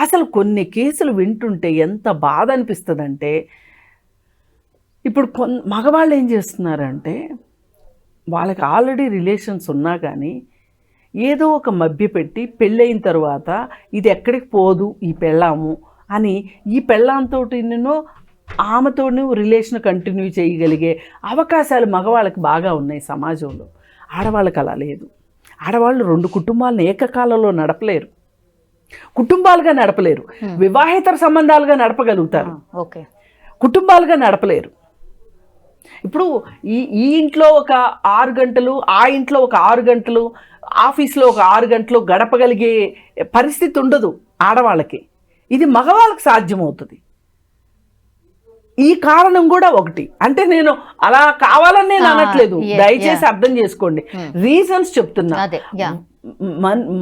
అసలు కొన్ని కేసులు వింటుంటే ఎంత బాధ అనిపిస్తుందంటే, ఇప్పుడు మగవాళ్ళు ఏం చేస్తున్నారంటే, వాళ్ళకి ఆల్రెడీ రిలేషన్స్ ఉన్నా కానీ ఏదో ఒక మభ్యపెట్టి పెళ్ళయిన తర్వాత ఇది ఎక్కడికి పోదు ఈ పెళ్ళాము అని ఈ పెళ్ళాంతోటి ఆమెతో రిలేషన్ కంటిన్యూ చేయగలిగే అవకాశాలు మగవాళ్ళకి బాగా ఉన్నాయి సమాజంలో. ఆడవాళ్ళకి అలా లేదు. ఆడవాళ్ళు 2 కుటుంబాలను ఏకకాలంలో నడపలేరు, కుటుంబాలుగా నడపలేరు. వివాహేతర సంబంధాలుగా నడపగలుగుతారు, ఓకే, కుటుంబాలుగా నడపలేరు. ఇప్పుడు ఈ ఇంట్లో ఒక 6 గంటలు, ఆ ఇంట్లో ఒక 6 గంటలు, ఆఫీస్లో ఒక 6 గంటలు గడపగలిగే పరిస్థితి ఉండదు ఆడవాళ్ళకి. ఇది మగవాళ్ళకి సాధ్యమవుతుంది. ఈ కారణం కూడా ఒకటి. అంటే నేను అలా కావాలని నేను అనట్లేదు, దయచేసి అర్థం చేసుకోండి, రీజన్స్ చెప్తున్నా.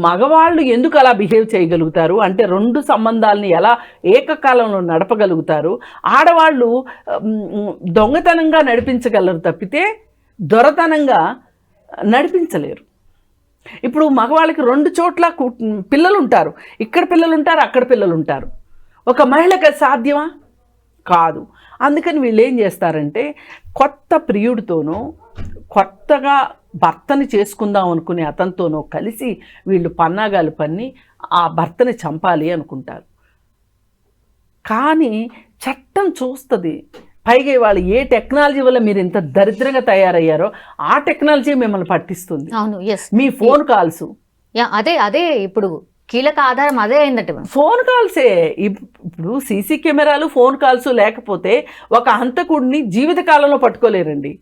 మగవాళ్ళు ఎందుకు అలా బిహేవ్ చేయగలుగుతారు అంటే 2 సంబంధాలని ఎలా ఏకకాలంలో నడపగలుగుతారు. ఆడవాళ్ళు దొంగతనంగా నడిపించగలరు తప్పితే దొరతనంగా నడిపించలేరు. ఇప్పుడు మగవాళ్ళకి 2 చోట్ల పిల్లలు ఉంటారు, ఇక్కడ పిల్లలు ఉంటారు, అక్కడ పిల్లలు ఉంటారు. ఒక మహిళకి సాధ్యమా? కాదు. అందుకని వీళ్ళు ఏం చేస్తారంటే, కొత్త ప్రియుడితోనో కొత్తగా భర్తని చేసుకుందాం అనుకునే అతనితోనో కలిసి వీళ్ళు పన్నాగాలు పన్ని ఆ భర్తని చంపాలి అనుకుంటారు. కానీ చట్టం చూస్తుంది. పైగా వాళ్ళు ఏ టెక్నాలజీ వల్ల మీరు ఇంత దరిద్రంగా తయారయ్యారో ఆ టెక్నాలజీ మిమ్మల్ని పట్టిస్తుంది. మీ ఫోన్ కాల్స్, అదే ఇప్పుడు కీలక ఆధారం అదే అయిందట. ఫోన్ కాల్సే. ఇప్పుడు సీసీ కెమెరాలు, ఫోన్ కాల్స్ లేకపోతే ఒక హంతకుడిని జీవితకాలంలో పట్టుకోలేరండి.